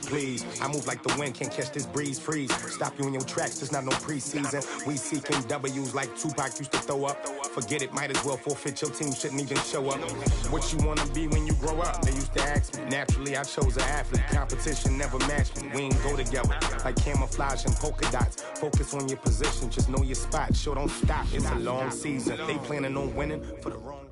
please. I move like the wind, can't catch this breeze, freeze. Stop you in your tracks, there's not no preseason. We seeking W's like Tupac used to throw up. Forget it, might as well forfeit, your team shouldn't even show up. What you wanna be when you grow up? They used to ask me. Naturally, I chose an athlete. Competition never matched me. We ain't go together like camouflage and polka dots. Focus on your position, just know your spot. Sure, don't stop, it's a long season. They planning on winning for the wrong.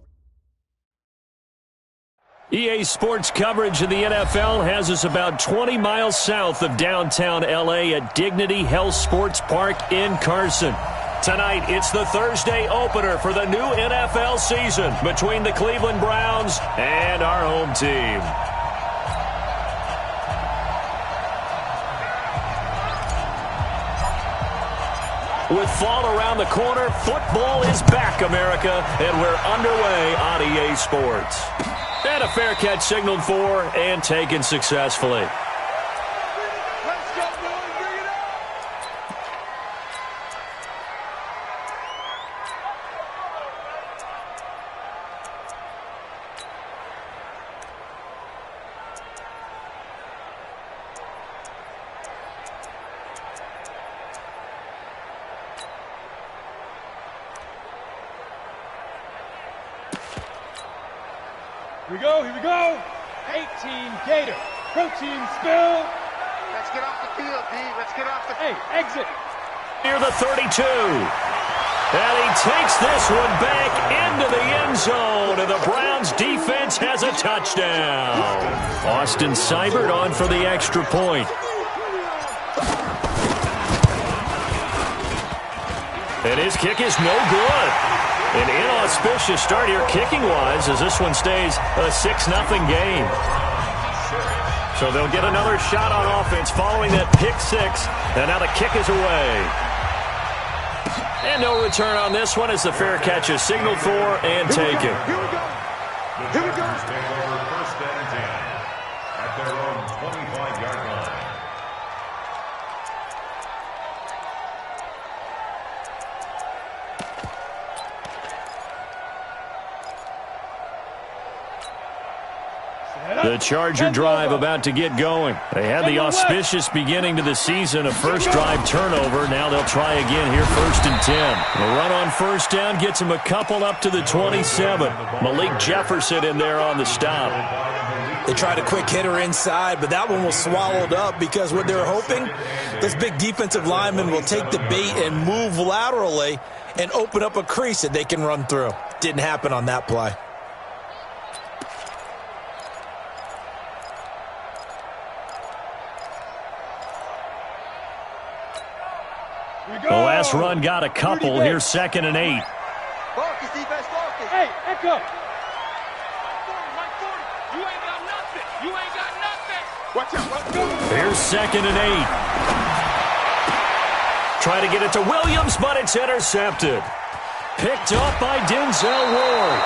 EA Sports coverage of the NFL has us about 20 miles south of downtown L.A. at Dignity Health Sports Park in Carson. Tonight, it's the Thursday opener for the new NFL season between the Cleveland Browns and our home team. With fall around the corner, football is back, America, and we're underway on EA Sports. And a fair catch signaled for and taken successfully. Here we go. 18 Gator. Protein spill. Let's get off the field, D. Let's get off the field. Hey, exit. Near the 32. And he takes this one back into the end zone. And the Browns defense has a touchdown. Austin Seibert on for the extra point. And his kick is no good. An inauspicious start here kicking-wise as this one stays a 6-0 game. So they'll get another shot on offense following that pick six. And now the kick is away. And no return on this one as the fair catch is signaled for and taken. Here we go. Here we go. Take over first and 10 at their own 25-yard line. The Charger drive about to get going. They had the auspicious beginning to the season, a first drive turnover. Now they'll try again here, first and 10. The run on first down gets them a couple up to the 27. Malik Jefferson in there on the stop. They tried a quick hitter inside, but that one was swallowed up because what they were hoping, this big defensive lineman will take the bait and move laterally and open up a crease that they can run through. Didn't happen on that play. The last run got a couple. Here's 2nd and 8. Focus, defense, focus. Hey, echo. You ain't got nothing. You ain't got nothing. Watch out. Let's go. Here's 2nd and 8. Try to get it to Williams, but it's intercepted. Picked up by Denzel Ward.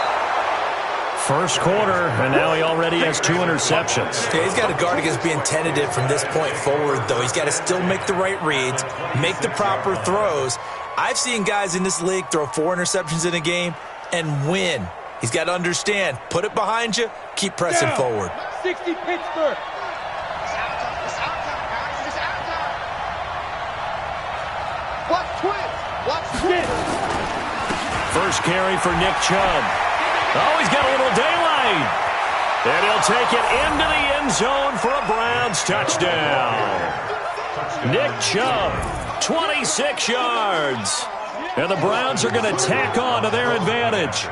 First quarter, and now he already has 2 interceptions. Yeah, he's got to guard against being tentative from this point forward, though. He's got to still make the right reads, make the proper throws. I've seen guys in this league throw 4 interceptions in a game and win. He's got to understand, put it behind you, keep pressing forward. 60 Pittsburgh. It's out time, guys. It's out time. Watch twins. Watch twins. First carry for Nick Chubb. Oh, he's got a little daylight. And he'll take it into the end zone for a Browns touchdown. Nick Chubb, 26 yards. And the Browns are going to tack on to their advantage.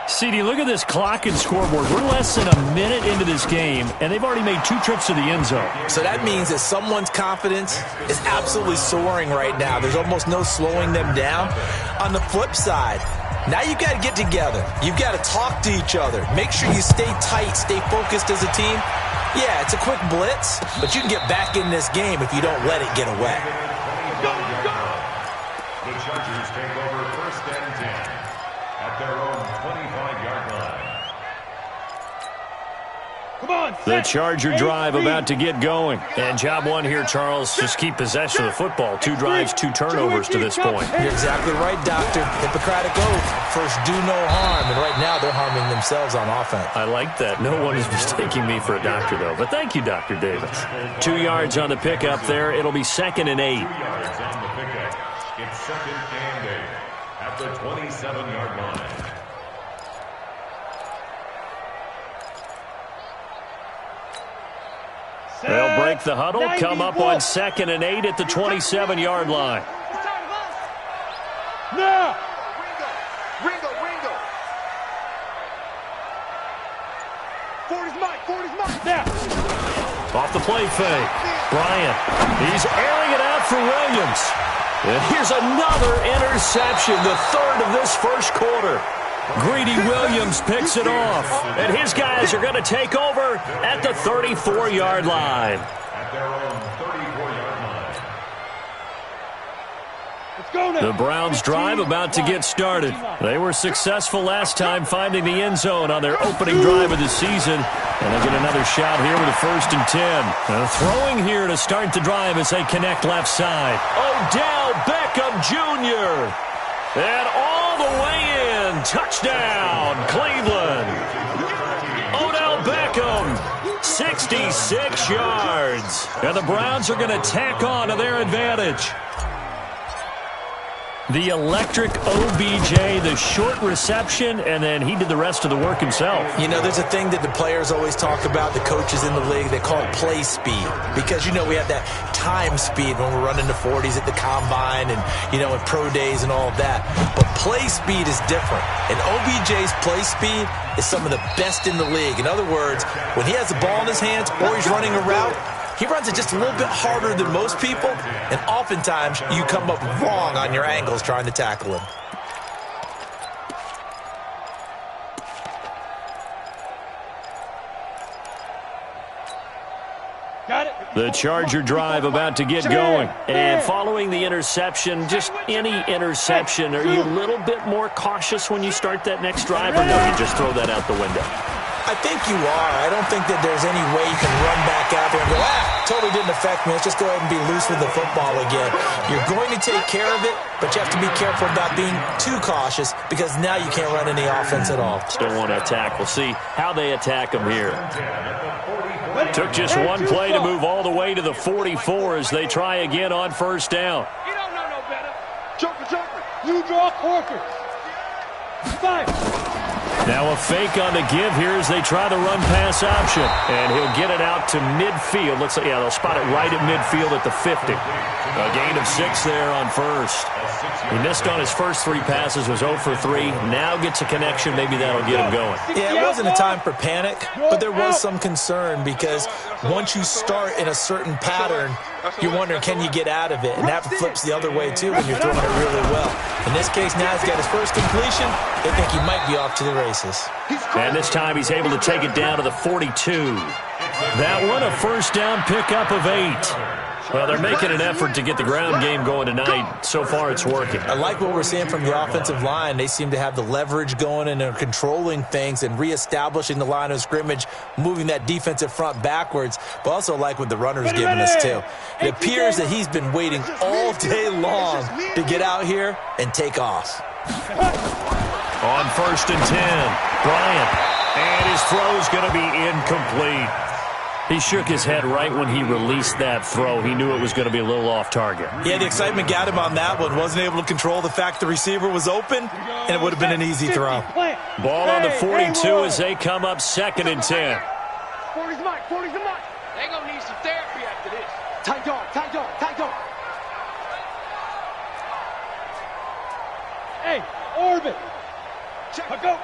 CD, look at this clock and scoreboard. We're less than a minute into this game, and they've already made 2 trips to the end zone. So that means that someone's confidence is absolutely soaring right now. There's almost no slowing them down. On the flip side, now you've got to get together. You've got to talk to each other. Make sure you stay tight, stay focused as a team. Yeah, it's a quick blitz, but you can get back in this game if you don't let it get away. The Chargers take over first and 10 at their own 25-yard line. The Charger drive about to get going. And job one here, Charles, just keep possession of the football. 2 drives, 2 turnovers to this point. You're exactly right, Doctor. Hippocratic oath. First, do no harm. And right now, they're harming themselves on offense. I like that. No one is mistaking me for a doctor, though. But thank you, Dr. Davis. 2 yards on the pickup there. It'll be 2nd and 8. 2 yards on the pickup. It's 2nd and 8 at the 27-yard line. They'll break the huddle, come up on 2nd and 8 at the 27-yard line. Now! Ringo! 40's mine! Now! Off the play fake. Bryant, he's airing it out for Williams. And here's another interception, the 3rd of this first quarter. Greedy Williams picks it off. And his guys are going to take over at the 34-yard line. At their own 34-yard line. Let's go now! The Browns drive about to get started. They were successful last time finding the end zone on their opening drive of the season. And they'll get another shot here with a 1st and 10. Throwing here to start the drive as they connect left side. Odell Beckham Jr. And all the way in. Touchdown, Cleveland. Odell Beckham, 66 yards. And the Browns are going to tack on to their advantage. The electric OBJ, the short reception, and then he did the rest of the work himself. You know, there's a thing that the players always talk about, the coaches in the league, they call it play speed. Because, you know, we have that time speed when we're running the 40s at the combine and, you know, at pro days and all of that. But play speed is different. And OBJ's play speed is some of the best in the league. In other words, when he has the ball in his hands or he's running a route, he runs it just a little bit harder than most people, and oftentimes you come up wrong on your angles trying to tackle him. Got it. The Charger drive about to get going. And following the interception, just any interception, are you a little bit more cautious when you start that next drive, or no, you just throw that out the window? I think you are. I don't think that there's any way you can run back out there and go, totally didn't affect me. Let's just go ahead and be loose with the football again. You're going to take care of it, but you have to be careful about being too cautious because now you can't run any offense at all. Still want to attack. We'll see how they attack them here. Took just one play to move all the way to the 44 as they try again on 1st down. You don't know no better. Joker. You draw quarters. 5. Now a fake on the give here as they try the run-pass option. And he'll get it out to midfield. Looks like, they'll spot it right at midfield at the 50. A gain of 6 there on 1st. He missed on his first 3 passes, was 0 for 3. Now gets a connection. Maybe that'll get him going. Yeah, it wasn't a time for panic, but there was some concern because once you start in a certain pattern, you're wondering, can you get out of it? And that flips the other way, too, when you're throwing it really well. In this case, now he's got his first completion. They think he might be off to the races. And this time he's able to take it down to the 42. That one, a 1st down pickup of 8. Well, they're making an effort to get the ground game going tonight. So far, it's working. I like what we're seeing from the offensive line. They seem to have the leverage going and they're controlling things and reestablishing the line of scrimmage, moving that defensive front backwards, but also like what the runner's giving us, too. It appears that he's been waiting all day long to get out here and take off. On 1st and 10, Bryant. And his throw's going to be incomplete. He shook his head right when he released that throw. He knew it was going to be a little off target. Yeah, the excitement got him on that one. Wasn't able to control the fact the receiver was open, and it would have been an easy throw. Ball on the 42 as they come up 2nd and 10. 40's mine. They're going to need some therapy after this. Tight dog. Hey, orbit. Go.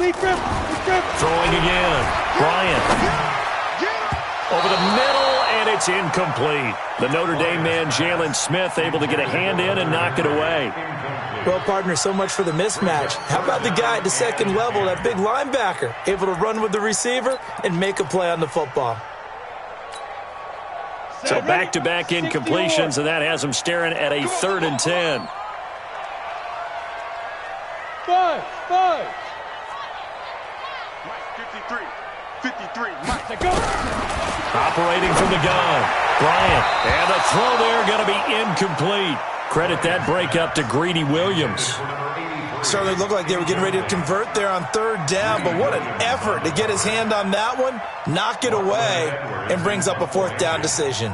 Deep grip. Throwing again. Bryant. Over the middle, and it's incomplete. The Notre Dame man, Jalen Smith, able to get a hand in and knock it away. Well, partner, so much for the mismatch. How about the guy at the 2nd level, that big linebacker, able to run with the receiver and make a play on the football? So back-to-back incompletions, and that has him staring at a 3rd and 10. 5. 53. 53. Mike. Operating from the gun. Bryant. And the throw there going to be incomplete. Credit that breakup to Greedy Williams. Certainly looked like they were getting ready to convert there on third down, but what an effort to get his hand on that one, knock it away, and brings up a fourth down decision.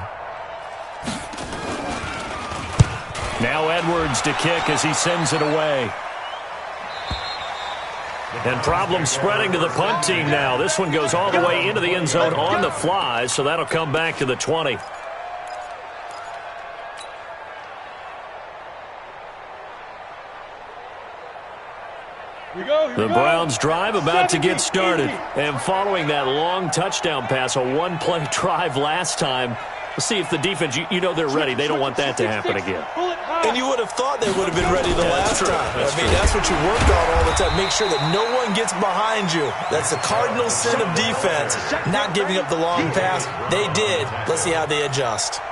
Now Edwards to kick as he sends it away. And problems spreading to the punt team now. This one goes all the way into the end zone on the fly, so that'll come back to the 20. The Browns drive about to get started. And following that long touchdown pass, a one-play drive last time, we'll see if the defense, you know they're ready. They don't want that to happen again. And you would have thought they would have been ready the last time. That's what you work on all the time. Make sure that no one gets behind you. That's the cardinal sin of defense, not giving up the long pass. They did. Let's see how they adjust.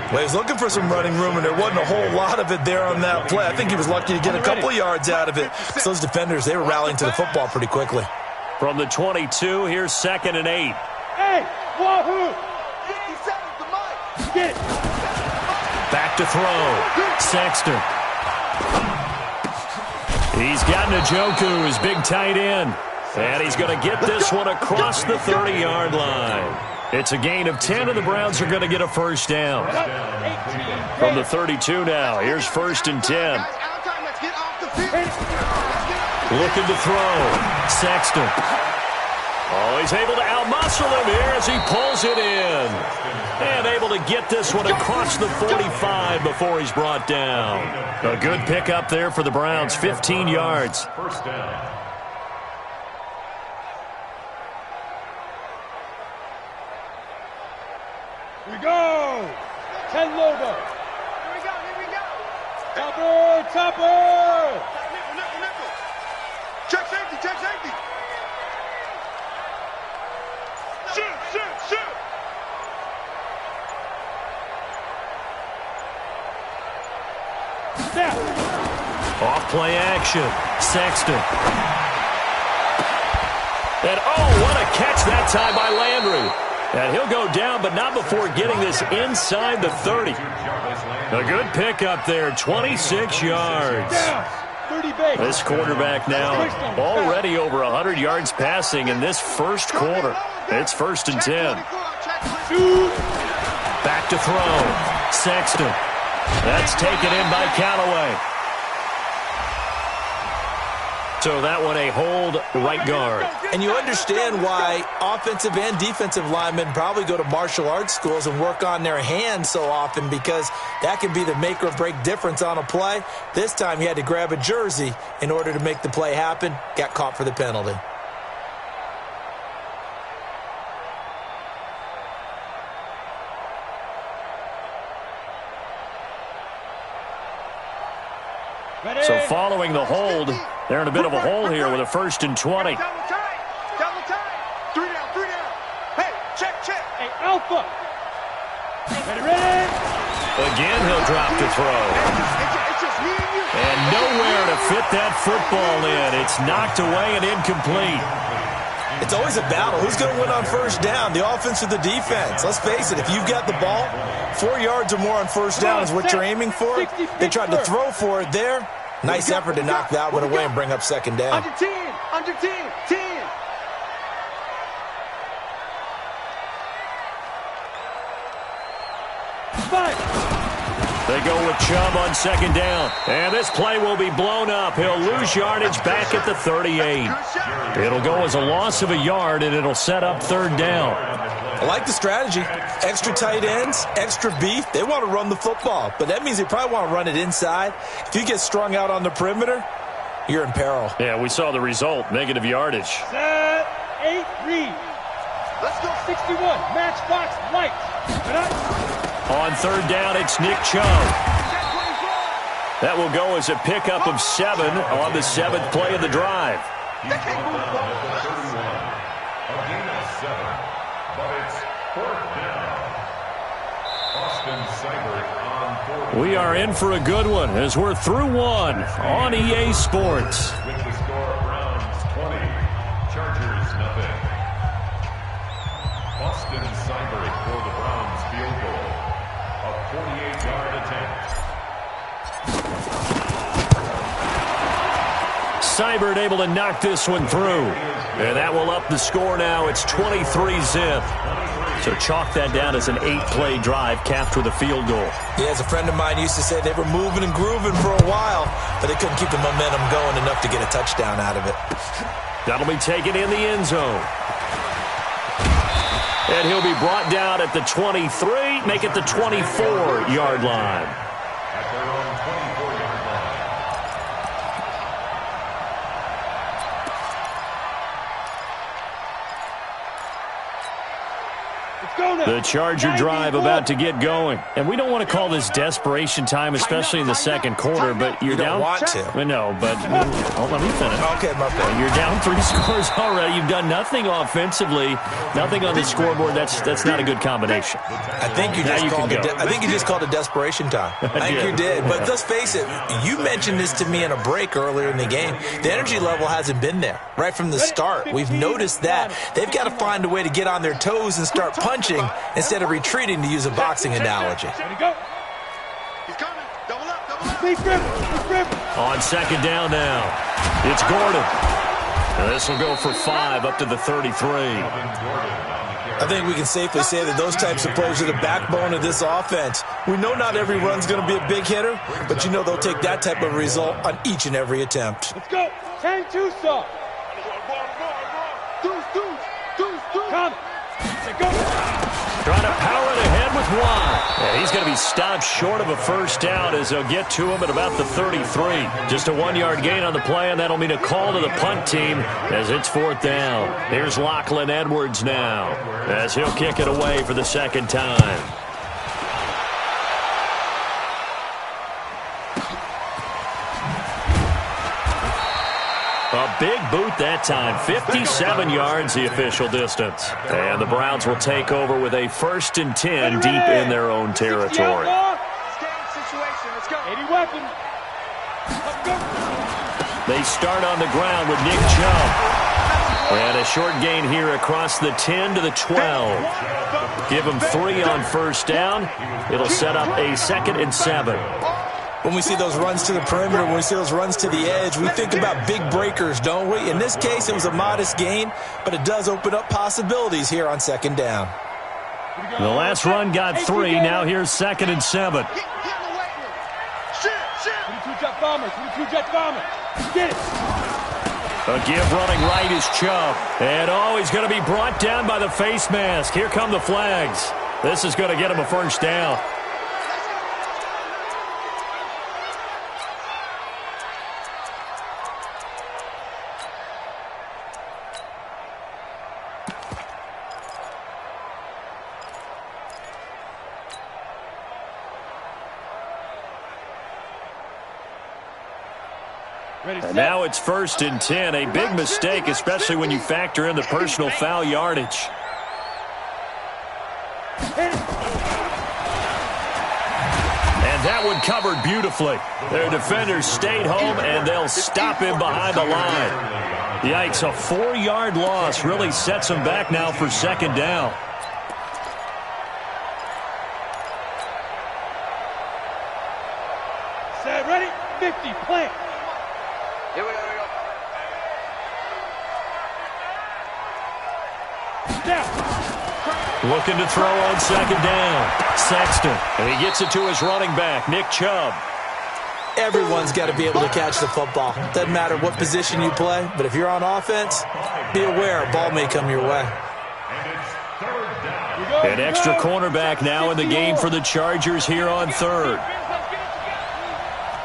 Well, he was looking for some running room, and there wasn't a whole lot of it there on that play. I think he was lucky to get a couple of yards out of it. So those defenders, they were rallying to the football pretty quickly. From the 22, here's 2nd and 8. Hey, wahoo! Get it. Back to throw. Sexton. He's got Njoku, his big tight end. And he's going to get this one across the 30-yard line. It's a gain of 10, and the Browns are going to get a first down. From the 32 now, here's 1st and 10. Looking to throw. Sexton. Oh, he's able to outmuscle him here as he pulls it in. And able to get this one across the 45 before he's brought down. A good pickup there for the Browns, 15 yards. First down. Here we go. 10 logo. Here we go. Topper. Nickel. Check safety. Shoot. Snap. Off play action. Sexton. And what a catch that time by Landry. And he'll go down, but not before getting this inside the 30. A good pickup there, 26 yards. This quarterback now already over 100 yards passing in this first quarter. It's 1st and 10. Back to throw. Sexton. That's taken in by Callaway. So that one a hold right guard. And you understand why offensive and defensive linemen probably go to martial arts schools and work on their hands so often, because that can be the make or break difference on a play. This time he had to grab a jersey in order to make the play happen. Got caught for the penalty. So following the hold, they're in a bit of a hole here with a 1st and 20. Double time. 3 down. Hey, check. Hey, Alpha. Ready. Again, he'll drop to throw. It's just me and you. And nowhere to fit that football in. It's knocked away and incomplete. It's always a battle. Who's going to win on first down, the offense or the defense? Let's face it, if you've got the ball, 4 yards or more on first down is what you're aiming for. They tried to throw for it there. Nice effort to knock that one away and bring up 2nd down. Under 10. They go with Chubb on 2nd down. And this play will be blown up. He'll lose yardage back at the 38. It'll go as a loss of a yard, and it'll set up 3rd down. I like the strategy. Extra tight ends, extra beef. They want to run the football, but that means they probably want to run it inside. If you get strung out on the perimeter, you're in peril. Yeah, we saw the result, negative yardage. Set, 8, read. Let's go. 61, matchbox light. On 3rd down, it's Nick Chubb. That will go as a pickup of 7 on the 7th play of the drive. We are in for a good one as we're through one on EA Sports. With the score, Browns 20, Chargers nothing. 48-yard attempt. Seibert able to knock this one through. And that will up the score now. It's 23-zip. So chalk that down as an 8-play drive capped with a field goal. Yeah, as a friend of mine used to say, they were moving and grooving for a while, but they couldn't keep the momentum going enough to get a touchdown out of it. That'll be taken in the end zone. And he'll be brought down at the 23, make it the 24-yard line. At their own 24-yard line. The Charger drive about to get going. And we don't want to call this desperation time, especially in the second quarter, but you're down. You don't want to. No, but let me finish. Okay, my bad. You're down 3 scores already. You've done nothing offensively, nothing on the scoreboard. That's not a good combination. I think you just called it desperation time. I think you did. But let's face it, you mentioned this to me in a break earlier in the game. The energy level hasn't been there right from the start. We've noticed that. They've got to find a way to get on their toes and start punching instead of retreating, to use a boxing analogy. He's coming. Double up, double up. On second down now, it's Gordon. And this will go for 5 up to the 33. I think we can safely say that those types of plays are the backbone of this offense. We know not every run's going to be a big hitter, but you know they'll take that type of result on each and every attempt. Let's go. 10-2 stop. Come. Go. Trying to power it ahead with one. And he's going to be stopped short of a first down as they'll get to him at about the 33. Just a 1-yard gain on the play, and that'll mean a call to the punt team as it's 4th down. Here's Lachlan Edwards now as he'll kick it away for the second time. A big boot that time, 57 yards the official distance. And the Browns will take over with a 1st and 10 deep in their own territory. They start on the ground with Nick Chubb. And a short gain here across the 10 to the 12. Give them 3 on first down. It'll set up a 2nd and 7. When we see those runs to the perimeter, when we see those runs to the edge, we think about big breakers, don't we? In this case, it was a modest gain, but it does open up possibilities here on second down. The last run got 3. Now here's 2nd and 7. 22 jet bombers. 22 jet bombers. Get it. A give running right is Chubb. And he's going to be brought down by the face mask. Here come the flags. This is going to get him a first down. And now it's 1st and 10. A big mistake, especially when you factor in the personal foul yardage. And that one covered beautifully. Their defenders stayed home, and they'll stop him behind the line. Yikes, a 4-yard loss really sets them back now for second down. Set, ready, 50, plant. Here we go, Down. Looking to throw on second down. Sexton, and he gets it to his running back, Nick Chubb. Everyone's got to be able to catch the football. Doesn't matter what position you play, but if you're on offense, be aware a ball may come your way. An extra cornerback now in the game for the Chargers here on 3rd.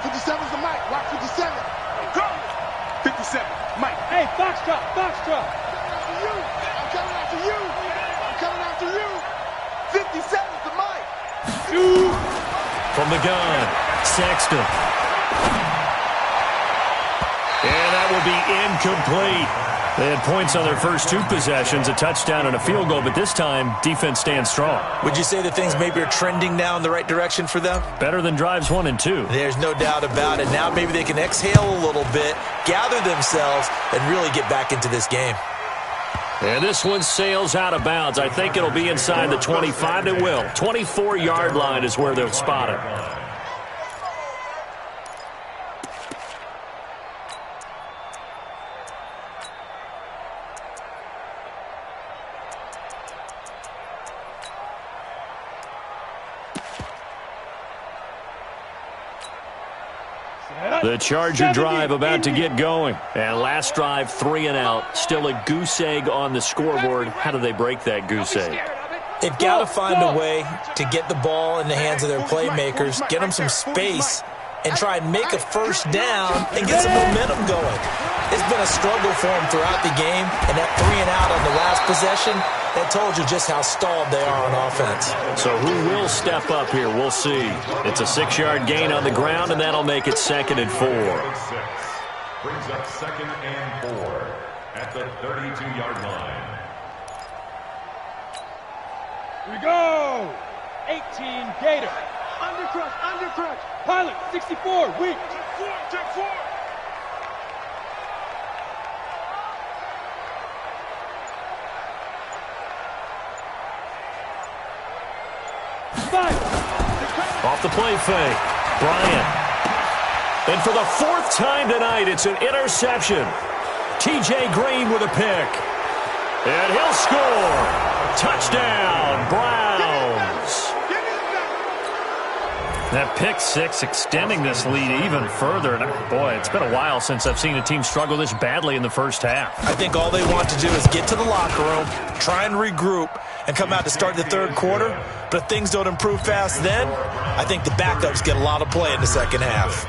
57's the mic. Rock 57. Go. 57. Mike. Hey, Foxtrot, Foxtrot. I'm coming after you. I'm coming after you. 57's the mic. From the gun, Sexton. And that will be incomplete. They had points on their first 2 possessions, a touchdown and a field goal, but this time, defense stands strong. Would you say that things maybe are trending now in the right direction for them? Better than drives 1 and 2. There's no doubt about it. Now maybe they can exhale a little bit, gather themselves, and really get back into this game. And this one sails out of bounds. I think it'll be inside the 25. It will. 24-yard line is where they'll spot it. The Charger drive about to get going. And last drive, 3 and out. Still a goose egg on the scoreboard. How do they break that goose egg? They've got to find a way to get the ball in the hands of their playmakers, get them some space, and try and make a first down and get some momentum going. It's been a struggle for them throughout the game, and that 3 and out on the last possession, that told you just how stalled they are on offense. So who will step up here? We'll see. It's a 6-yard gain on the ground, and that'll make it 2nd and 4. Brings up 2nd and 4 at the 32-yard line. Here we go. 18 Gator. Undercrush. Pilot 64 weak. Check 4. Off the play fake. Bryant. And for the 4th time tonight, it's an interception. T.J. Green with a pick. And he'll score. Touchdown, Browns. That pick 6 extending this lead even further. And boy, it's been a while since I've seen a team struggle this badly in the first half. I think all they want to do is get to the locker room, try and regroup, and come out to start the third quarter. But if things don't improve fast then, I think the backups get a lot of play in the second half.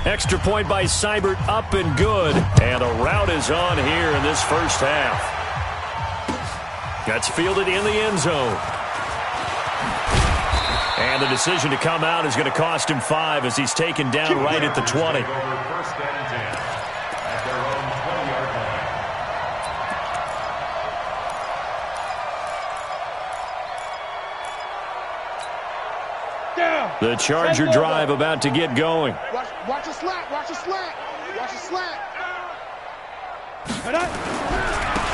Extra point by Seibert, up and good. And a route is on here in this first half. That's fielded in the end zone. And the decision to come out is going to cost him 5 as he's taken down right at the 20. First and 10 at their own 20-yard line. Down. The Charger drive about to get going. Watch a slant.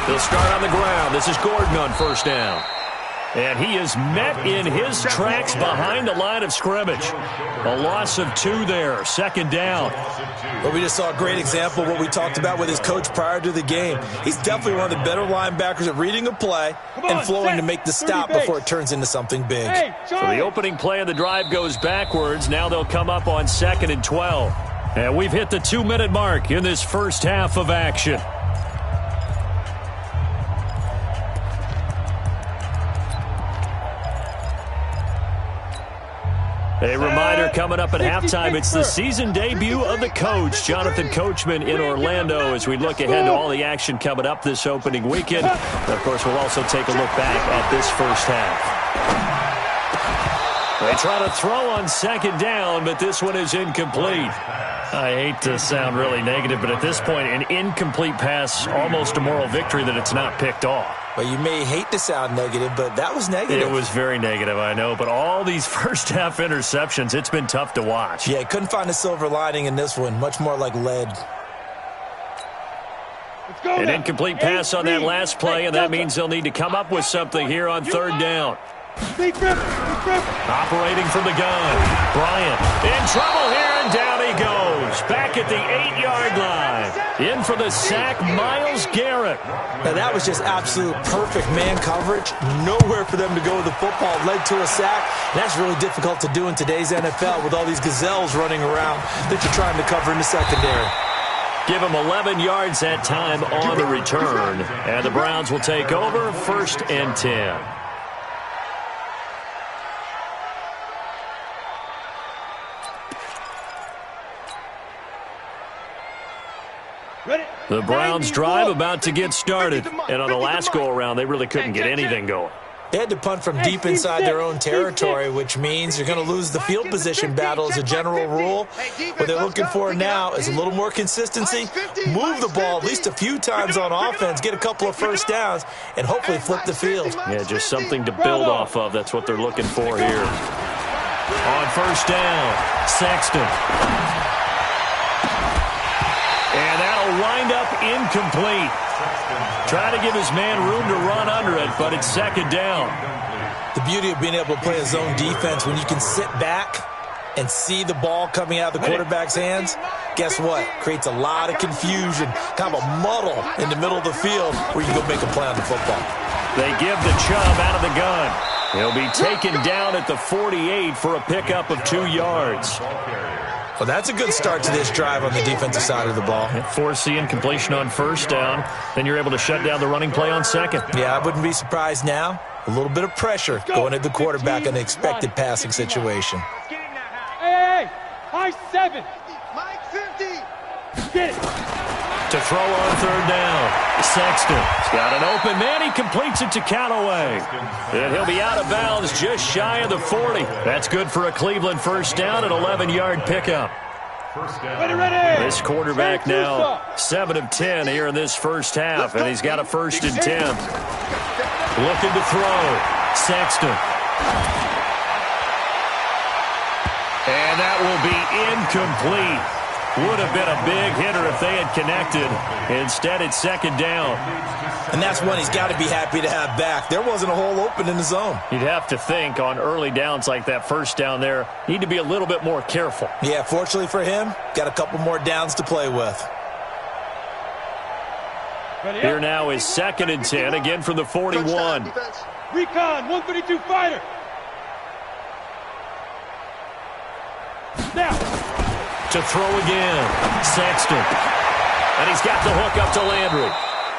They'll start on the ground. This is Gordon on first down. And he is met in his tracks behind the line of scrimmage. A loss of 2 there, 2nd down. Well, we just saw a great example of what we talked about with his coach prior to the game. He's definitely one of the better linebackers at reading a play and flowing to make the stop before it turns into something big. So the opening play of the drive goes backwards. Now they'll come up on 2nd and 12. And we've hit the 2-minute mark in this first half of action. A reminder coming up at halftime, it's the season debut of the coach, Jonathan Coachman, in Orlando, as we look ahead to all the action coming up this opening weekend. And of course, we'll also take a look back at this first half. They try to throw on 2nd down, but this one is incomplete. I hate to sound really negative, but at this point, an incomplete pass, almost a moral victory that it's not picked off. Well, you may hate to sound negative, but that was negative. It was very negative, I know. But all these first-half interceptions, it's been tough to watch. Yeah, couldn't find a silver lining in this one. Much more like lead. An incomplete pass on that last play, and that means they'll need to come up with something here on 3rd down. Operating from the gun. Bryant in trouble here, and down he goes. Back at the 8-yard line. In for the sack, Myles Garrett. Now, that was just absolute perfect man coverage. Nowhere for them to go with the football. Led to a sack. And that's really difficult to do in today's NFL with all these gazelles running around that you're trying to cover in the secondary. Give him 11 yards that time on the return. And the Browns will take over 1st and 10. The Browns drive about to get started. And on the last go-around, they really couldn't get anything going. They had to punt from deep inside their own territory, which means you're going to lose the field position battle as a general rule. What they're looking for now is a little more consistency, move the ball at least a few times on offense, get a couple of first downs, and hopefully flip the field. Yeah, just something to build off of. That's what they're looking for here. On first down, Sexton. And that'll wind up up, incomplete. Trying to give his man room to run under it, but it's second down. The beauty of being able to play a zone defense, when you can sit back and see the ball coming out of the quarterback's hands, guess what? Creates a lot of confusion, kind of a muddle in the middle of the field where you can go make a play on the football. They give the Chubb out of the gun. He'll be taken down at the 48 for a pickup of 2 yards. Well, that's a good start to this drive on the defensive side of the ball. Force the incompletion on first down. Then you're able to shut down the running play on second. Yeah, I wouldn't be surprised now. A little bit of pressure going at the quarterback in an expected passing situation. Hey, high 7. Mike 50. Get it. To throw on third down. Sexton's got an open man. He completes it to Callaway. And he'll be out of bounds just shy of the 40. That's good for a Cleveland first down, an 11-yard pickup. Ready. This quarterback now 7 of 10 here in this first half, and he's got a 1st and 10. Looking to throw. Sexton. And that will be incomplete. Would have been a big hitter if they had connected. Instead, it's second down. And that's one he's got to be happy to have back. There wasn't a hole open in the zone. You'd have to think on early downs like that first down there, need to be a little bit more careful. Yeah, fortunately for him, got a couple more downs to play with. Here now is 2nd and 10, again from the 41. Recon 132 fighter. Now. To throw again, Sexton. And he's got the hook up to Landry.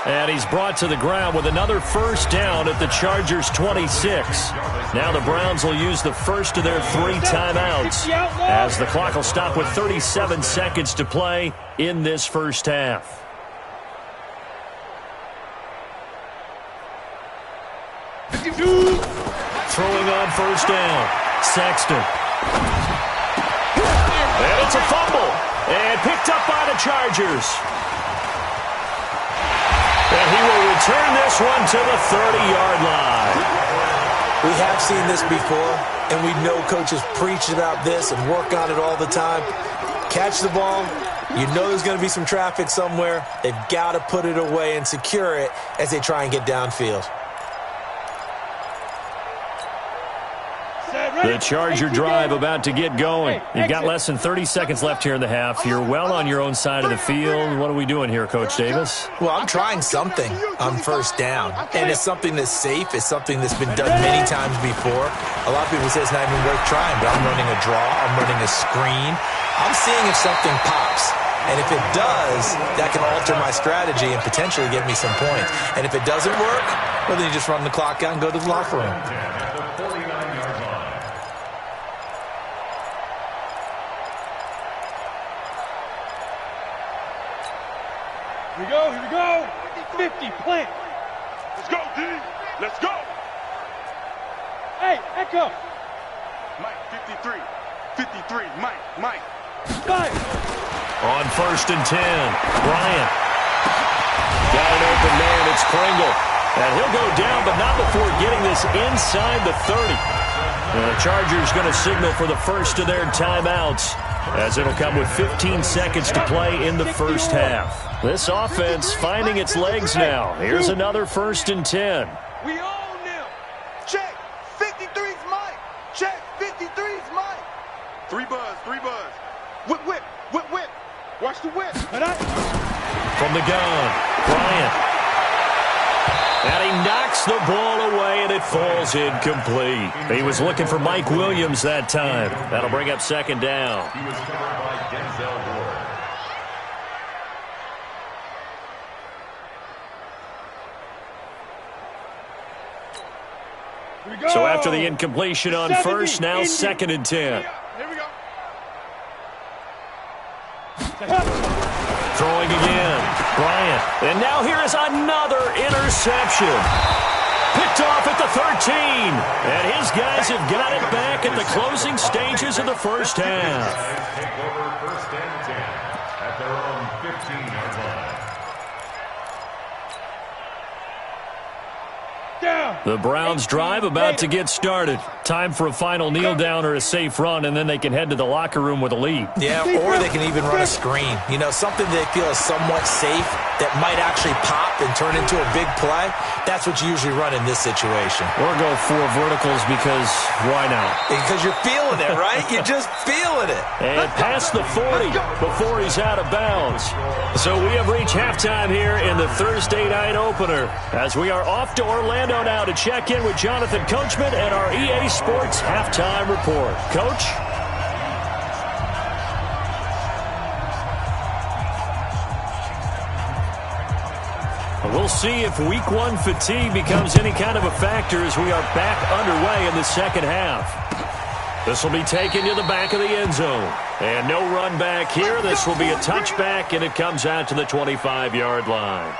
And he's brought to the ground with another first down at the Chargers' 26. Now the Browns will use the first of their 3 timeouts as the clock will stop with 37 seconds to play in this first half. Throwing on first down, Sexton. And it's a fumble. And picked up by the Chargers. And he will return this one to the 30-yard line. We have seen this before, and we know coaches preach about this and work on it all the time. Catch the ball. You know there's going to be some traffic somewhere. They've got to put it away and secure it as they try and get downfield. The Charger drive about to get going. You've got less than 30 seconds left here in the half. You're well on your own side of the field. What are we doing here, Coach Davis? Well, I'm trying something on first down. And it's something that's safe. It's something that's been done many times before. A lot of people say it's not even worth trying, but I'm running a draw. I'm running a screen. I'm seeing if something pops. And if it does, that can alter my strategy and potentially get me some points. And if it doesn't work, well, then you just run the clock out and go to the locker room. Here we go. 50, plant. Let's go, D. Let's go. Hey, echo. Mike, 53. 53, Mike. Fire. On 1st and 10, Bryant. Got an open man, it's Pringle. And he'll go down, but not before getting this inside the 30. And the Chargers going to signal for the first of their timeouts, as it'll come with 15 seconds to play in the first half. This offense finding its legs now. Here's another 1st and 10. We own them. Check. 53's Mike. Check. 53's Mike. 3 buzz. Whip. Watch the whip. From the gun, Bryant. And he knocks the ball away, and it falls incomplete. He was looking for Mike Williams that time. That'll bring up 2nd down. He was covered by Denzel Ward. So after the incompletion on first, now 2nd and 10. Here we go. Throwing again, Bryant. And now here is another interception. Picked off at the 13. And his guys have got it back at the closing stages of the first half. Take over 1st and 10 at their own 15-yard line. Down. The Browns drive about to get started. Time for a final kneel down or a safe run, and then they can head to the locker room with a lead. Yeah, or they can even run a screen. You know, something they feel is somewhat safe that might actually pop and turn into a big play. That's what you usually run in this situation. Or go 4 verticals because why not? Because you're feeling it, right? You're just feeling it. And past the 40 before he's out of bounds. So we have reached halftime here in the Thursday night opener as we are off to Orlando now to check in with Jonathan Coachman and our EA Sports halftime report. Coach? We'll see if week 1 fatigue becomes any kind of a factor as we are back underway in the second half. This will be taken to the back of the end zone. And no run back here. This will be a touchback, and it comes out to the 25-yard line.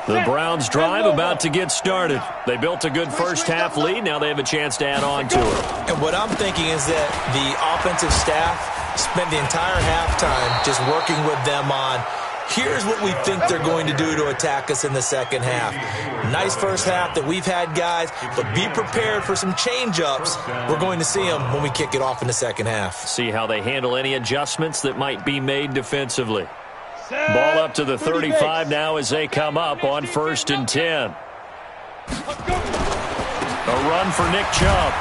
The Browns drive about to get started. They built a good first half lead. Now they have a chance to add on to it. And what I'm thinking is that the offensive staff spent the entire halftime just working with them on, here's what we think they're going to do to attack us in the second half. Nice first half that we've had, guys, but be prepared for some change-ups. We're going to see them when we kick it off in the second half. See how they handle any adjustments that might be made defensively. Ball up to the 35 now as they come up on 1st and 10. A run for Nick Chubb.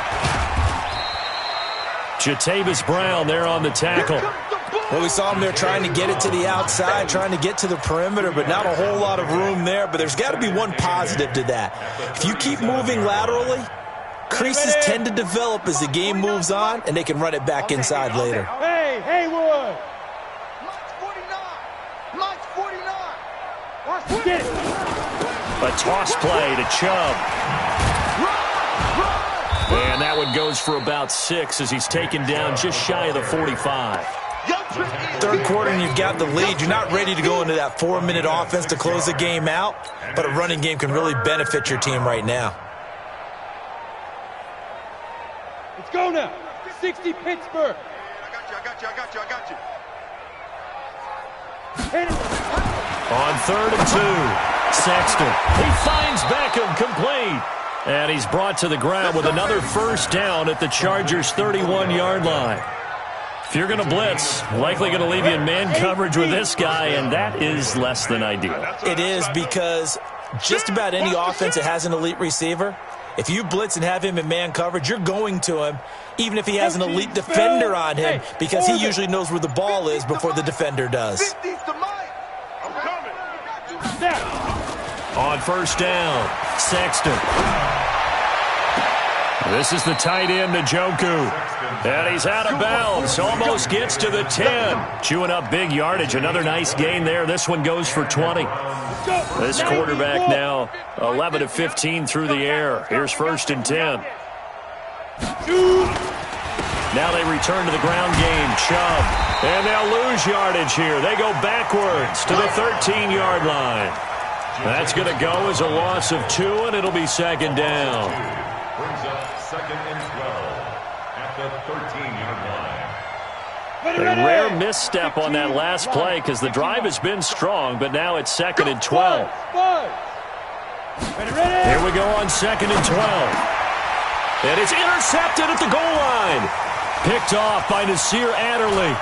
Jatavis Brown there on the tackle. Well, we saw him there trying to get it to the outside, trying to get to the perimeter, but not a whole lot of room there. But there's got to be one positive to that. If you keep moving laterally, creases tend to develop as the game moves on, and they can run it back inside later. Hey, Haywood! A toss play to Chubb. And that one goes for about 6 as he's taken down just shy of the 45. Third quarter and you've got the lead. You're not ready to go into that 4-minute offense to close the game out, but a running game can really benefit your team right now. Let's go now. 60 Pittsburgh. I got you. Hit it. On 3rd and 2, Sexton. He finds Beckham complete. And he's brought to the ground with another first down at the Chargers' 31-yard line. If you're going to blitz, likely going to leave you in man coverage with this guy, and that is less than ideal. It is, because just about any offense that has an elite receiver, if you blitz and have him in man coverage, you're going to him, even if he has an elite defender on him, because he usually knows where the ball is before the defender does. On 1st down, Sexton. This is the tight end, Njoku. And he's out of bounds. Almost gets to the 10. Chewing up big yardage. Another nice gain there. This one goes for 20. This quarterback now 11 of 15 through the air. Here's 1st and 10. Now they return to the ground game. Chubb. And they'll lose yardage here. They go backwards to the 13-yard line. That's going to go as a loss of 2, and it'll be 2nd down. Brings up 2nd and 12 at the 13-yard line. A rare misstep on that last play because the drive has been strong, but now it's 2nd and 12. Here we go on 2nd and 12. And it's intercepted at the goal line. Picked off by Nasir Adderley.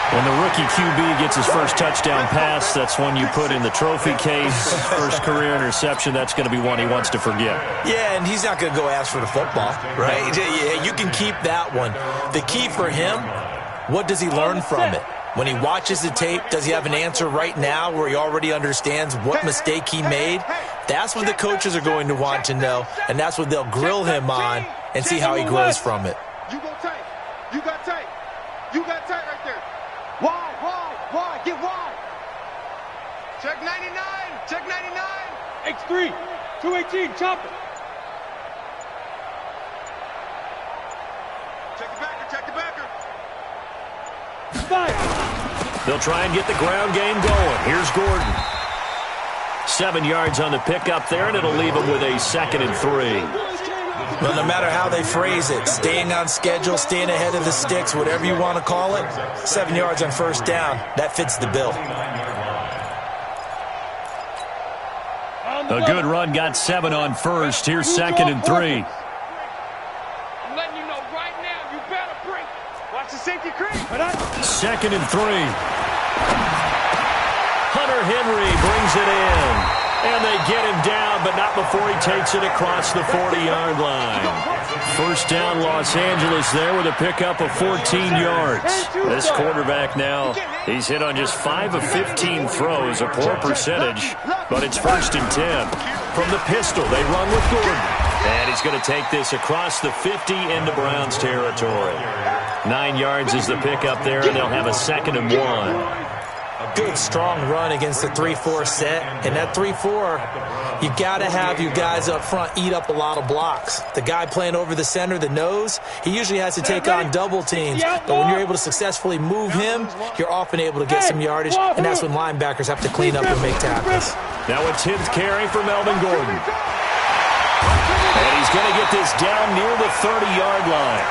When the rookie QB gets his first touchdown pass, that's one you put in the trophy case. First career interception, that's going to be one he wants to forget. Yeah, and he's not going to go ask for the football, right? Yeah, you can keep that one. The key for him, what does he learn from it? When he watches the tape, does he have an answer right now where he already understands what mistake he made? That's what the coaches are going to want to know, and that's what they'll grill him on and see how he grows from it. You go tight. You got tight. You got tight right there. Wide, get wide. Check 99, check 99. X3, 218, chop it. Check the backer. Fire. They'll try and get the ground game going. Here's Gordon. 7 yards on the pickup there, and it'll leave them with a 2nd and 3. Well, no matter how they phrase it, staying on schedule, staying ahead of the sticks, whatever you want to call it, 7 yards on first down, that fits the bill. A good run got 7 on first. Here's 2nd and 3. I'm letting you know right now, you better bring. Watch the safety creep. 2nd and 3. Hunter Henry brings it in. And they get him down, but not before he takes it across the 40-yard line. First down, Los Angeles there with a pickup of 14 yards. This quarterback now, he's hit on just 5 of 15 throws, a poor percentage, but it's 1st and 10. From the pistol, they run with Gordon. And he's going to take this across the 50 into Browns territory. 9 yards is the pickup there, and they'll have a 2nd and 1. Good, strong run against the 3-4 set. And that 3-4, you got to have your guys up front eat up a lot of blocks. The guy playing over the center, the nose, he usually has to take on double teams. But when you're able to successfully move him, you're often able to get some yardage, and that's when linebackers have to clean up and make tackles. Now a 10th carry for Melvin Gordon. And he's going to get this down near the 30-yard line.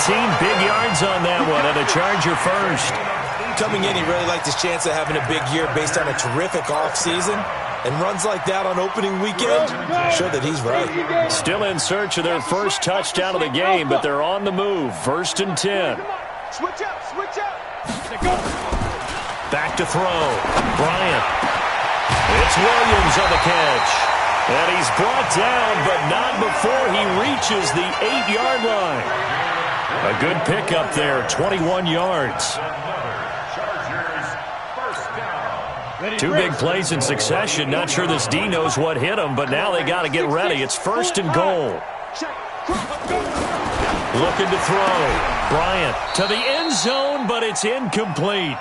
18 big yards on that one, and a Charger first. Coming in, he really liked his chance of having a big year based on a terrific offseason. And runs like that on opening weekend show that he's right. Still in search of their first touchdown of the game, but they're on the move. 1st and 10. Switch up, switch up. Back to throw. Bryant. It's Williams on the catch. And he's brought down, but not before he reaches the 8-yard line. A good pickup there, 21 yards. 2 big plays in succession. Not sure this D knows what hit him, but now they got to get ready. It's 1st and goal. Looking to throw. Bryant to the end zone, but it's incomplete.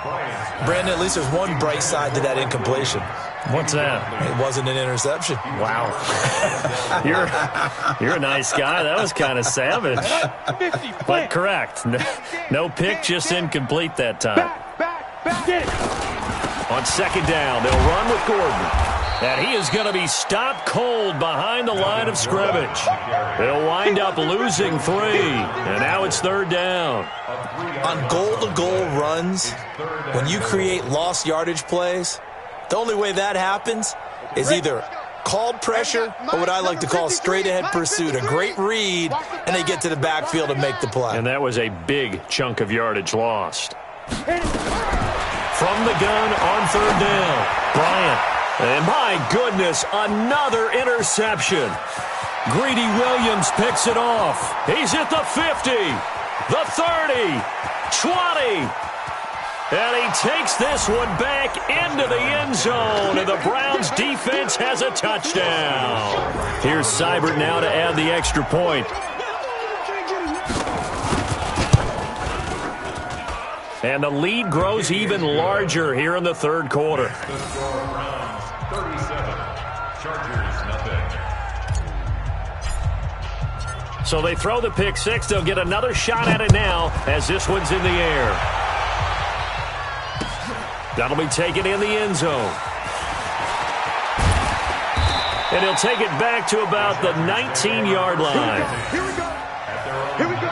Brandon, at least there's one bright side to that incompletion. What's that? It wasn't an interception. Wow. You're a nice guy. That was kind of savage. But correct. No pick, just incomplete that time. On 2nd down, they'll run with Gordon. And he is going to be stopped cold behind the line of scrimmage. They'll wind up losing 3. And now it's 3rd down. On goal-to-goal runs, when you create lost yardage plays, the only way that happens is either called pressure or what I like to call straight-ahead pursuit. A great read, and they get to the backfield and make the play. And that was a big chunk of yardage lost. From the gun on 3rd down, Bryant. And my goodness, another interception. Greedy Williams picks it off. He's at the 50, the 30, 20. And he takes this one back into the end zone, and the Browns defense has a touchdown. Here's Seibert now to add the extra point. And the lead grows even larger here in the 3rd quarter. Browns 37, Chargers nothing. So they throw the pick 6. They'll get another shot at it now as this one's in the air. That'll be taken in the end zone. And he'll take it back to about the 19-yard line. Here we go. Here we go.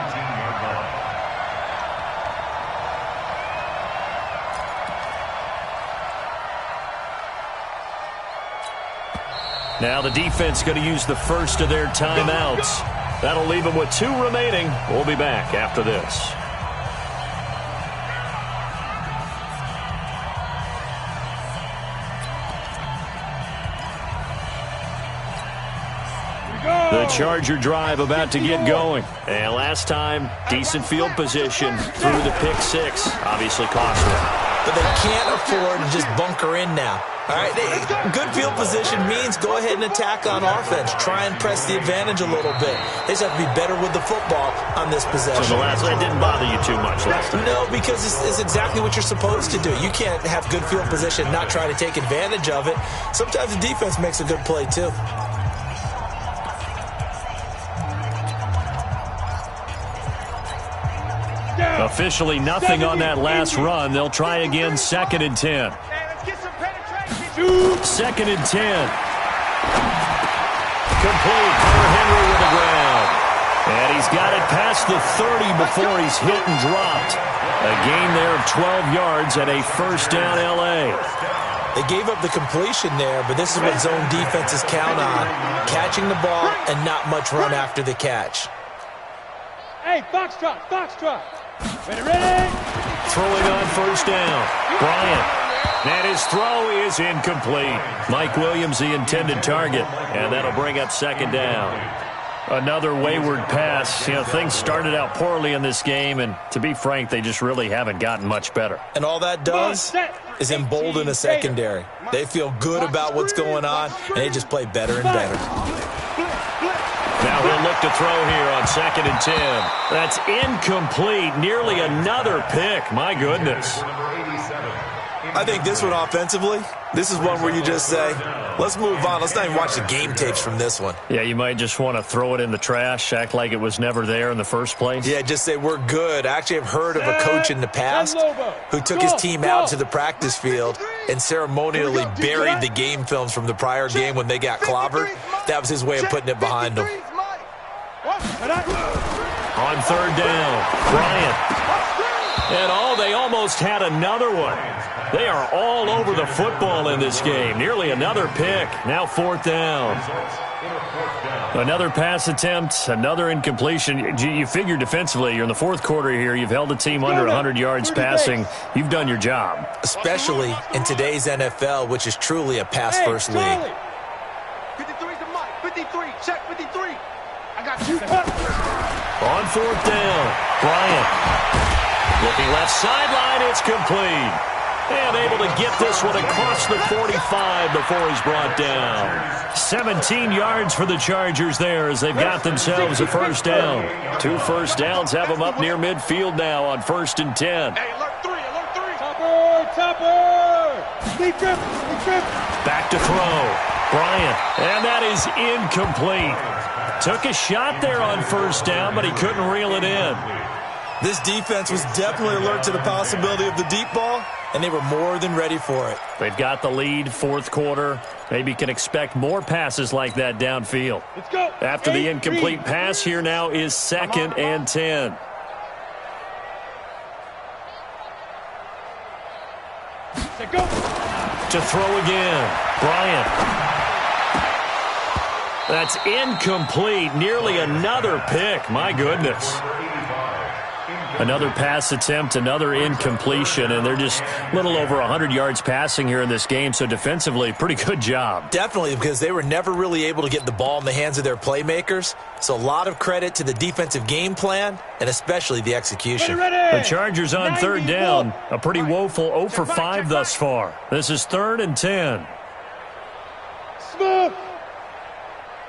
Now the defense going to use the first of their timeouts. That'll leave them with 2 remaining. We'll be back after this. The Charger drive about to get going. And last time, decent field position through the pick 6. Obviously costly. But they can't afford to just bunker in now. All right, good field position means go ahead and attack on offense. Try and press the advantage a little bit. They just have to be better with the football on this possession. So the last one didn't bother you too much last time? No, because it's exactly what you're supposed to do. You can't have good field position and not try to take advantage of it. Sometimes the defense makes a good play, too. Officially nothing on that last run. They'll try again, 2nd and 10. Let's get some penetration Second and 10. Complete for Henry with the ground. And he's got it past the 30 before he's hit and dropped. A gain there of 12 yards and a first down L.A. They gave up the completion there, but this is what zone defenses count on. Catching the ball and not much run after the catch. Hey, foxtrot, foxtrot. Ready. Throwing on first down. Bryant. And his throw is incomplete. Mike Williams, the intended target. And that'll bring up second down. Another wayward pass. You know, things started out poorly in this game, and to be frank, they just really haven't gotten much better. And all that does is embolden the secondary. They feel good about what's going on, and they just play better and better. Now he'll look to throw here on second and 10. That's incomplete. Nearly another pick. My goodness. I think this one offensively, this is one where you just say, let's move on. Let's not even watch the game tapes from this one. Yeah, you might just want to throw it in the trash, act like it was never there in the first place. Yeah, just say we're good. I actually have heard of a coach in the past who took his team out to the practice field and ceremonially buried the game films from the prior game when they got clobbered. That was his way of putting it behind them. On third down, Bryant. And they almost had another one. They are all over the football in this game. Nearly another pick. Now fourth down. Another pass attempt, another incompletion. You figure defensively, you're in the fourth quarter here. You've held a team under 100 yards passing. You've done your job. Especially in today's NFL, which is truly a pass-first league. 53 to Mike. 53. Check 53. I got you. On fourth down, Bryant. Looking left sideline, it's complete. And able to get this one across the 45 before he's brought down. 17 yards for the Chargers there as they've got themselves a first down. 2 first downs have them up near midfield now on 1st and 10. Hey, alert 3, alert 3. Topper. Deep grip. Back to throw. Bryant. And that is incomplete. Took a shot there on first down, but he couldn't reel it in. This defense was definitely alert to the possibility of the deep ball, and they were more than ready for it. They've got the lead, fourth quarter. Maybe can expect more passes like that downfield. Let's go. After the incomplete pass, here now is 2nd and 10. Go. To throw again, Bryant. That's incomplete. Nearly another pick. My goodness. Another pass attempt, another incompletion, and they're just a little over 100 yards passing here in this game, so defensively, pretty good job. Definitely, because they were never really able to get the ball in the hands of their playmakers, so a lot of credit to the defensive game plan and especially the execution. The Chargers on third down, a pretty woeful 0 for 5 thus far. This is 3rd and 10. Smooth.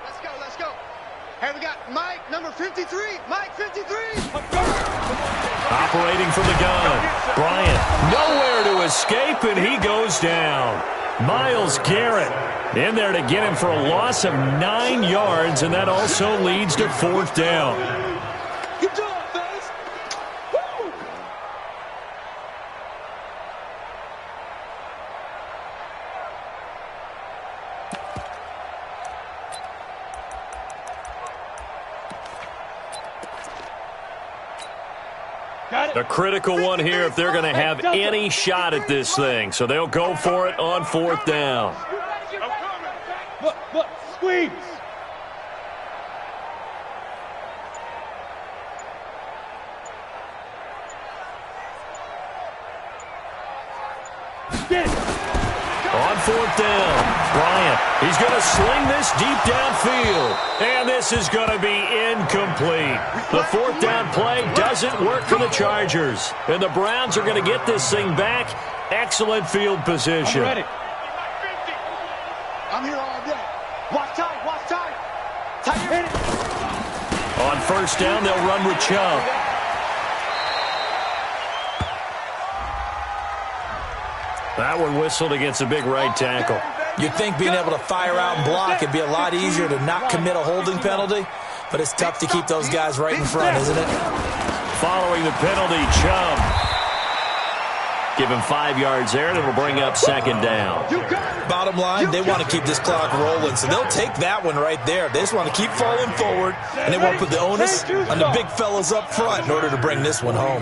Let's go. Hey, we got Mike, number 53. Mike, 53. Operating from the gun, Bryant, nowhere to escape, and he goes down. Myles Garrett in there to get him for a loss of 9 yards, and that also leads to 4th down. Good job, fellas. Woo! A critical one here if they're going to have any shot at this thing. So they'll go for it on 4th down. Look, squeeze. Get it. On 4th down, Bryant. He's going to sling this deep downfield. And this is going to be incomplete. The 4th down play doesn't work for the Chargers. And the Browns are going to get this thing back. Excellent field position. I'm ready. I'm here all day. Watch time. Tight. On 1st down, they'll run with Chubb. That one whistled against a big right tackle. You'd think being able to fire out and block would be a lot easier to not commit a holding penalty, but it's tough to keep those guys right in front, isn't it? Following the penalty, Chubb Give him 5 yards there, and it'll bring up second down. Bottom line, they want to keep this clock rolling, so they'll take that one right there. They just want to keep falling forward, and they want to put the onus on the big fellas up front in order to bring this one home.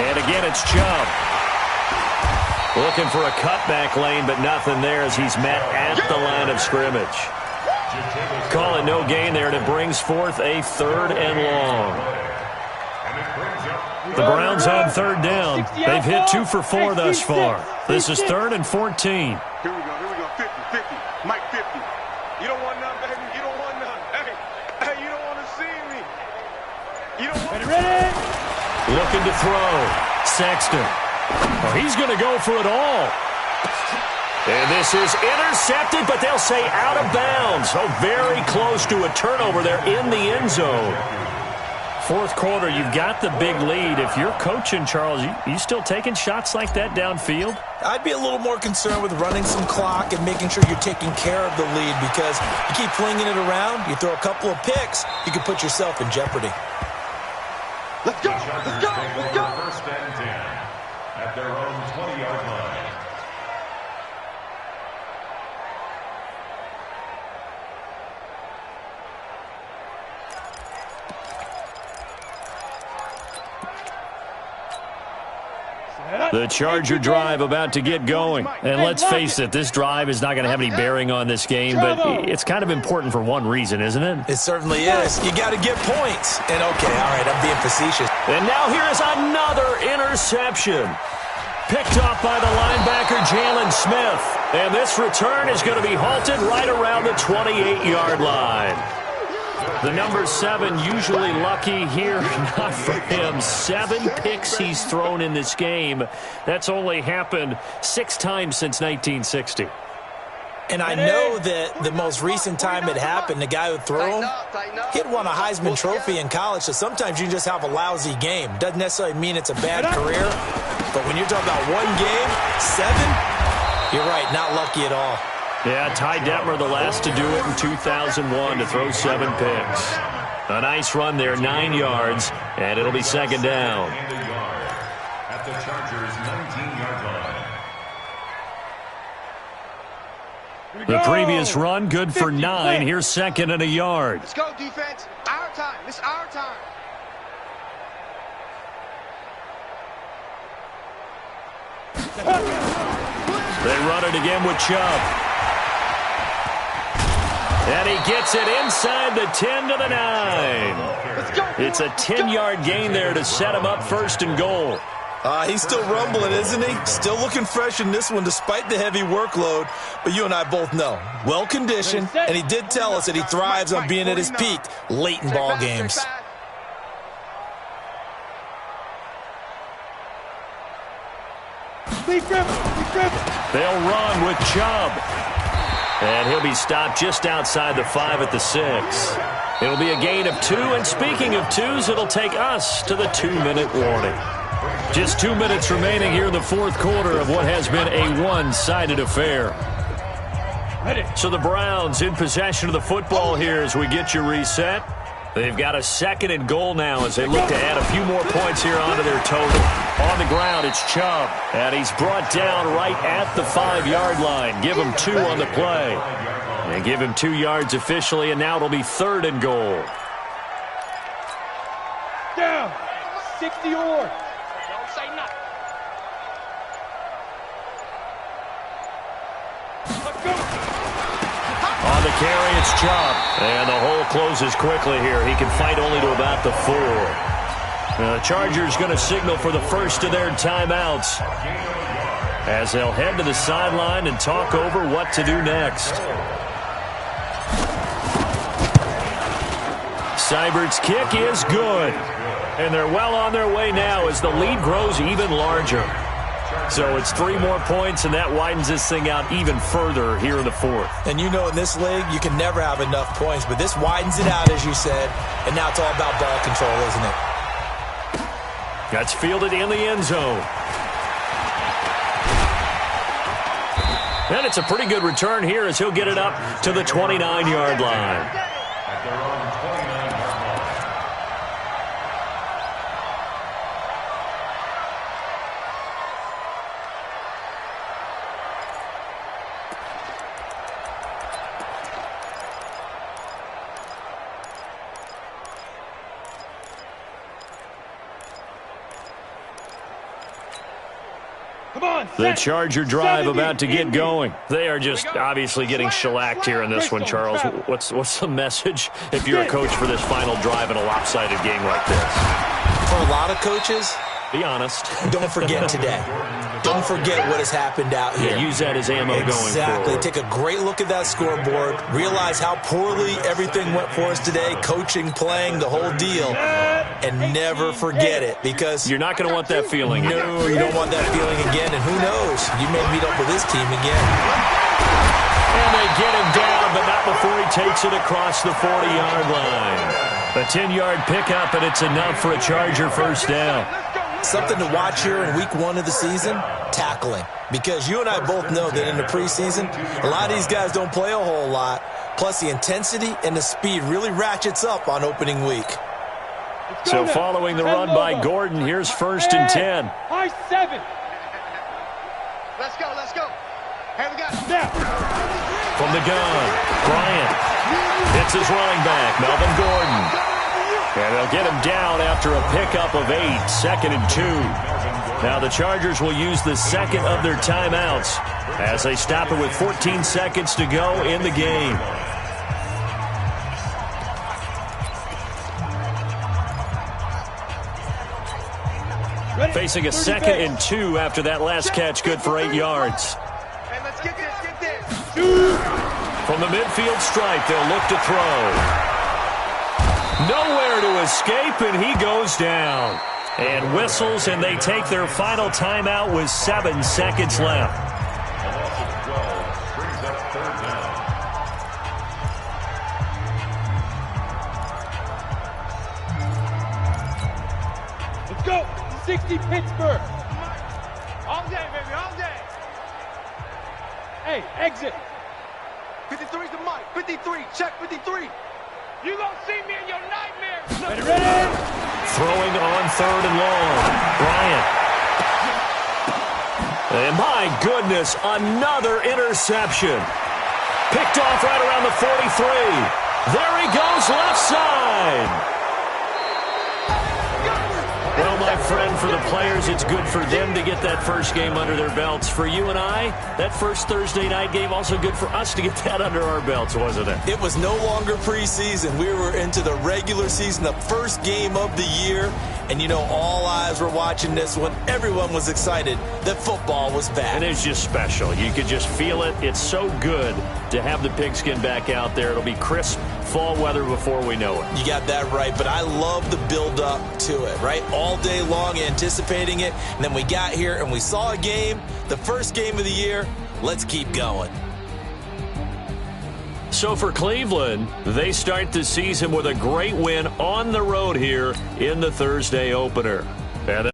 And again, it's Chubb. Looking for a cutback lane, but nothing there as he's met at the line of scrimmage. Call it no gain there, and it brings forth a 3rd and long. The Browns on 3rd down. They've hit 2 for 4 thus far. This is 3rd and 14. Here we go, 50, 50, Mike 50. You don't want none, baby, you don't want none. Hey, you don't want to see me. You don't want Ready? Looking to throw. Sexton. Oh, he's going to go for it all. And this is intercepted, but they'll say out of bounds. Oh, very close to a turnover there in the end zone. 4th quarter, you've got the big lead. If you're coaching, Charles, you still taking shots like that downfield? I'd be a little more concerned with running some clock and making sure you're taking care of the lead, because you keep flinging it around, you throw a couple of picks, you can put yourself in jeopardy. Let's go, let's go, let's go. 1st and 10 at their own 20-yard line. The Charger drive about to get going. And let's face it, this drive is not going to have any bearing on this game, but it's kind of important for one reason, isn't it? It certainly is. You got to get points. And okay, all right, I'm being facetious. And now here is another interception. Picked off by the linebacker, Jalen Smith. And this return is going to be halted right around the 28-yard line. The number 7 usually lucky here, not for him. 7 picks he's thrown in this game. That's only happened 6 times since 1960. And I know that the most recent time it happened, the guy who threw him, he had won a Heisman Trophy in college, so sometimes you just have a lousy game. Doesn't necessarily mean it's a bad career, but when you're talking about one game, 7, you're right, not lucky at all. Yeah, Ty Detmer, the last to do it in 2001, to throw 7 picks. A nice run there, 9 yards, and it'll be second down. At the Chargers' 19-yard line. The previous run, good for 9. Here's 2nd and a yard. Let's go, defense. Our time. It's our time. They run it again with Chubb. And he gets it inside the 10 to the 9. It's a 10-yard gain there to set him up 1st and goal. He's still rumbling, isn't he? Still looking fresh in this one despite the heavy workload. But you and I both know, well-conditioned, and he did tell us that he thrives on being at his peak late in ball games. They'll run with Chubb. And he'll be stopped just outside the 5 at the 6. It'll be a gain of 2, and speaking of 2s, it'll take us to the 2-minute warning. Just 2 minutes remaining here in the 4th quarter of what has been a one-sided affair. So the Browns in possession of the football here as we get you reset. They've got a 2nd and goal now as they look to add a few more points here onto their total. On the ground, it's Chubb, and he's brought down right at the 5-yard line. Give him 2 on the play. And give him 2 yards officially, and now it'll be 3rd and goal. Down. 60 or. Don't say nothing. Let's go. On the carry, it's Chubb. And the hole closes quickly here. He can fight only to about the 4. The Chargers going to signal for the first of their timeouts as they'll head to the sideline and talk over what to do next. Seibert's kick is good. And they're well on their way now as the lead grows even larger. So it's 3 more points, and that widens this thing out even further here in the 4th. And you know in this league, you can never have enough points, but this widens it out, as you said, and now it's all about ball control, isn't it? That's fielded in the end zone. And it's a pretty good return here as he'll get it up to the 29-yard line. their own 29-yard line. The Charger drive about to get going. They are just obviously getting shellacked here in this one, Charles. What's the message if you're a coach for this final drive in a lopsided game like this? For a lot of coaches, be honest. Don't forget today. Don't forget what has happened out here. Yeah, use that as ammo going forward. Exactly. Take a great look at that scoreboard. Realize how poorly everything went for us today. Coaching, playing, the whole deal. And never forget it, because you're not going to want that feeling again. No, you don't want that feeling again. And who knows? You may meet up with this team again. And they get him down, but not before he takes it across the 40-yard line. A 10-yard pickup, and it's enough for a Charger first down. Something to watch here in week 1 of the season, tackling. Because you and I both know that in the preseason, a lot of these guys don't play a whole lot. Plus, the intensity and the speed really ratchets up on opening week. So following the run by Gordon, here's 1st and 10. High 7. Let's go, let's go. Hey, we got snap. From the gun, Bryant hits his running back, Melvin Gordon. And they'll get him down after a pickup of 8, 2nd and 2. Now the Chargers will use the second of their timeouts as they stop it with 14 seconds to go in the game. Facing a 2nd and 2 after that last catch, good for 8 yards. Hey, let's get this, get this. From the midfield stripe, they'll look to throw. Nowhere to escape, and he goes down. And whistles, and they take their final timeout with 7 seconds left. A loss of 12 brings up 3rd down. Let's go. 60 Pittsburgh. All day, baby, all day. Hey, exit. 53's the mic. 53, check 53. You gonna see me in your nightmares. Ready? Throwing on 3rd and long. Bryant. And my goodness, another interception. Picked off right around the 43. There he goes, left side. Well, my friend, for the players, it's good for them to get that first game under their belts. For you and I, that first Thursday night game, also good for us to get that under our belts, wasn't it? It was no longer preseason. We were into the regular season, the first game of the year. And, you know, all eyes were watching this one. Everyone was excited that football was back. And it's just special. You could just feel it. It's so good to have the pigskin back out there. It'll be crisp fall weather before we know it. You got that right, but I love the build-up to it, right? All day long anticipating it, and then we got here and we saw a game, the first game of the year. Let's keep going. So for Cleveland, they start the season with a great win on the road here in the Thursday opener. And